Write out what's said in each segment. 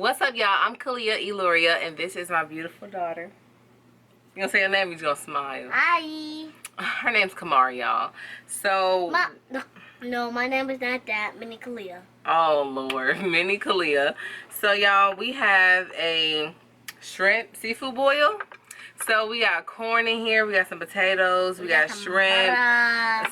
What's up, y'all? I'm Kahleiaeloria, and this is my beautiful daughter. You gonna say her name? You gonna smile? Hi. Her name's Kamari, y'all. So. No, my name is not that. Mini Kahleia. Oh Lord, Mini Kahleia. So y'all, we have a shrimp seafood boil. So we got corn in here. We got some potatoes. We got shrimp,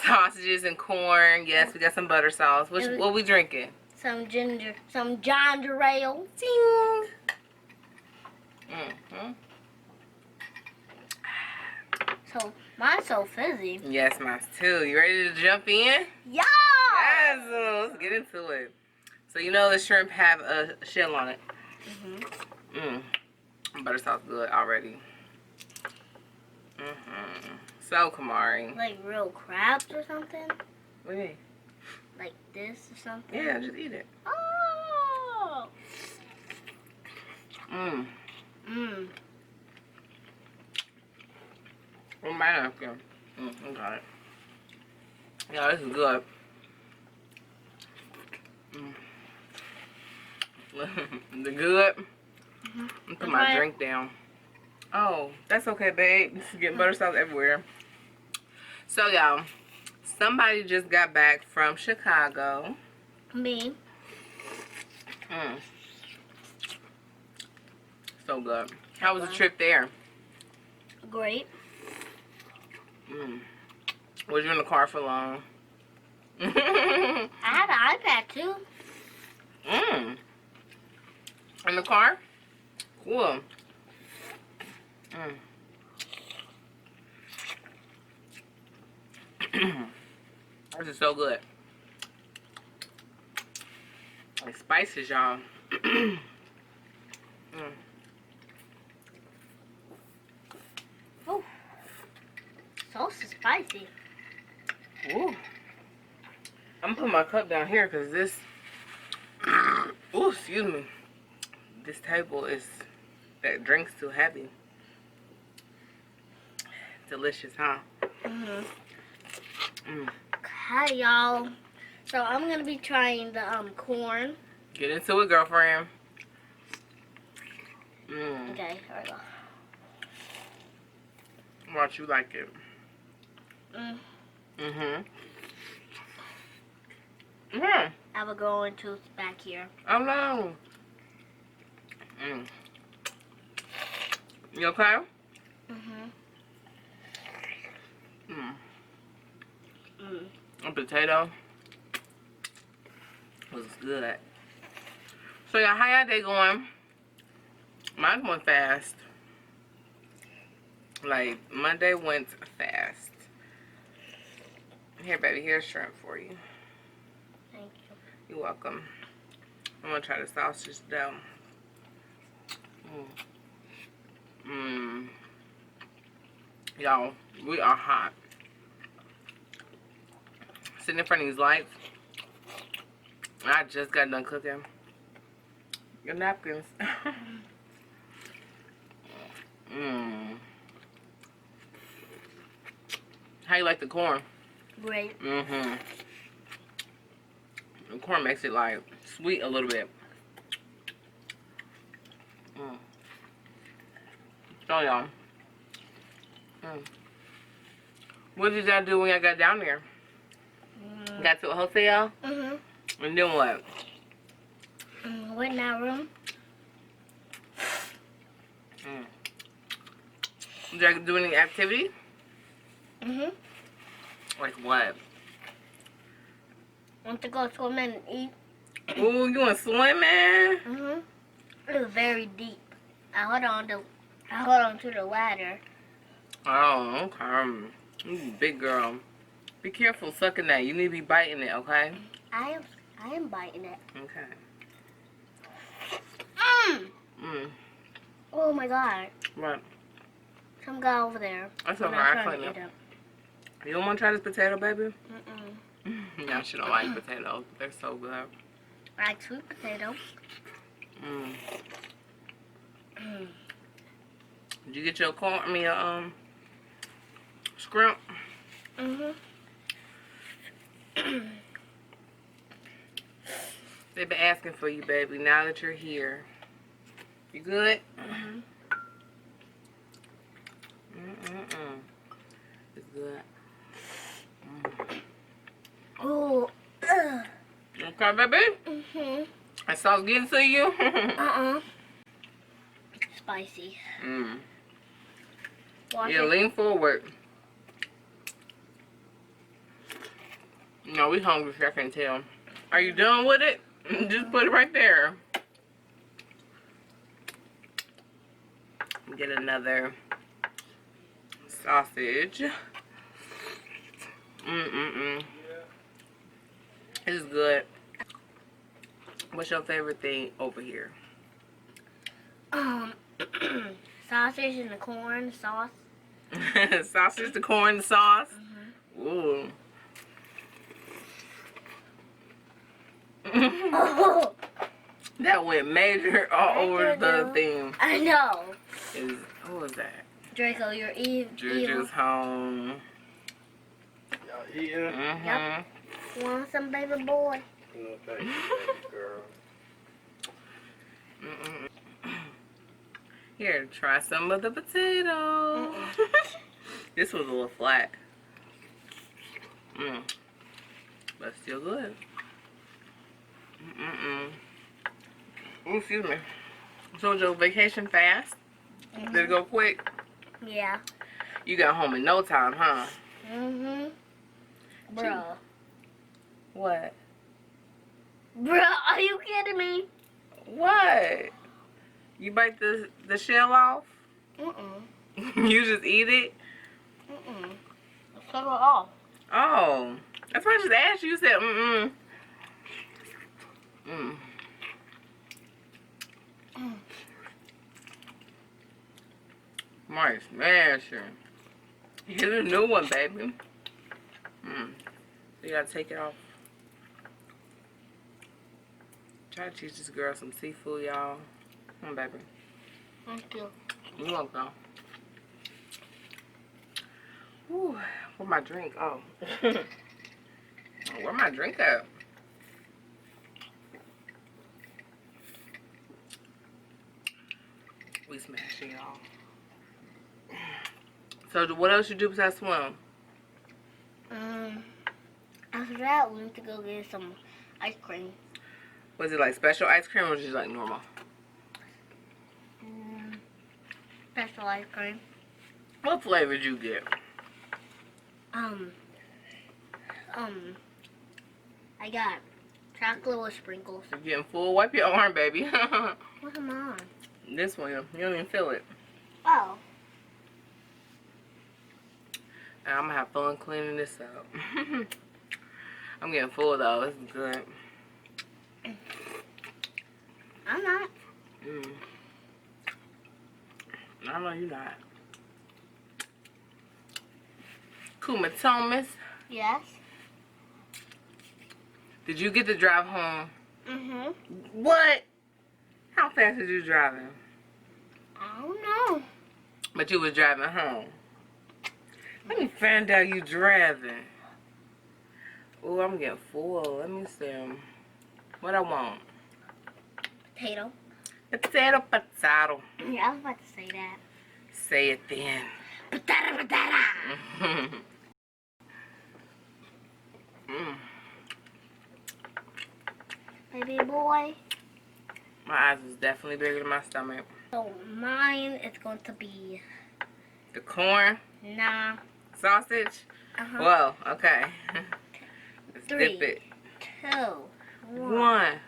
sausages, and corn. Yes, we got some butter sauce. What we drinking? Some ginger ale. Ding. So mine's so fizzy. Yes, mine's too. You ready to jump in? Yeah. Yes, let's get into it. So you know the shrimp have a shell on it. Butter sauce good already. So Kamari. Like real crabs or something? What do you mean? Like this or something? Yeah, just eat it. Oh. Oh my napkin. I got it. Yeah, this is good. The good. I'm put my drink down. Oh, that's okay, babe. This is getting butter sauce everywhere. So, y'all, somebody just got back from Chicago. Me. So good. How was the trip there? Great. Was you in the car for long? I had an iPad too. In the car? Cool. This is so good. Like spices, y'all. Oh, sauce is spicy. Ooh. I'm putting my cup down here because this. Ooh, excuse me. This table is. That drink's too heavy. Delicious, huh? Hi, y'all. So I'm gonna be trying the corn. Get into it, girlfriend. Okay, here we go. Watch you like it. I have a growing tooth back here. Oh no. You okay? A potato was good. So y'all, how y'all day going? Mine went fast. Like Monday went fast. Here, baby, here's shrimp for you. Thank you. You're welcome. I'm gonna try the sausage dough. Y'all, we are hot. Sitting in front of these lights. I just got done cooking. Your napkins. How you like the corn? Great. The corn makes it like sweet a little bit. So y'all. What did y'all do when y'all got down there? Got to a hotel? And then what? Went in that room. Did y'all do any activity? Like what? Want to go swimming and eat. Ooh, you went swimming? It was very deep. I hold on to the ladder. Oh, okay. You big girl. Be careful sucking that. You need to be biting it, okay? I am biting it. Okay. Oh my god. What? Some guy over there. That's okay. I clean it. You don't want to try this potato, baby? No, she don't like potatoes. They're so good. I like sweet potato. Did you get your corn? I mean, your scrimp? They've been asking for you, baby. Now that you're here, You good? Mhm. It's good. Ooh. Okay, baby? Mhm. That sauce getting to you? Spicy. Yeah, It. lean forward. No, we hungry, I can tell. Are you done with it? Just put it right there. Get another sausage. It's good. What's your favorite thing over here? Sausage and the corn sauce. Sausage, the corn sauce. Ooh. Oh, That went major all over the thing. I know. Who was that? Draco, you're evil. Juju's home. Y'all here? Yep. Want some, baby boy? No, thank you, girl. Here, try some of the potato. This was a little flat. But still good. Ooh, excuse me. So was your vacation fast? Did it go quick? Yeah. You got home in no time, huh? Bruh. What? Bruh, are you kidding me? What? You bite the shell off? You just eat it? Let's take it off. Oh. That's why I just asked you. You said, My smasher. Here's a new one, baby. You gotta take it off. Try to teach this girl some seafood, y'all. Come on, baby. Thank you. You're welcome. Whew. Where my drink? Oh. Where my drink at? We smashing, y'all. So what else you do besides swim? After that, we need to go get some ice cream. Was it like special ice cream or just like normal? Special ice cream. What flavor did you get? I got chocolate with sprinkles. You're getting full. Wipe your arm, baby. What am I on? This one, you don't even feel it. Oh. And I'm gonna have fun cleaning this up. I'm getting full though. It's good. I'm not. I know you're not. Kuma Thomas, Yes. did you get to drive home? What? How fast did you driving? I don't know. But you was driving home. Let me find out you driving. Oh, I'm getting full. Let me see. What I want? Potato. Potato, potato. Yeah, I was about to say that. Say it then. Potato, potato. Baby boy. My eyes is definitely bigger than my stomach. So mine is going to be The corn, nah. sausage. Uh-huh. Whoa, okay. Let's 3, dip it. 2, 1. One.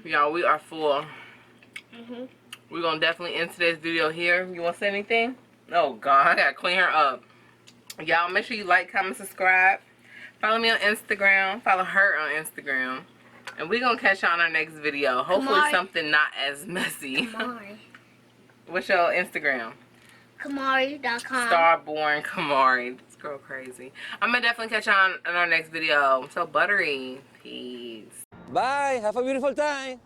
Y'all, we are full. We're gonna definitely end today's video here. You wanna say anything? Oh God, I gotta clean her up. Y'all, make sure you like, comment, subscribe. Follow me on Instagram. Follow her on Instagram. And we're gonna catch y'all on our next video. Hopefully something not as messy. Kamari. What's your Instagram? Kamari.com. Starborn Kamari. This girl crazy. I'm gonna definitely catch y'all on our next video. I'm so buttery. Peace. Bye. Have a beautiful time.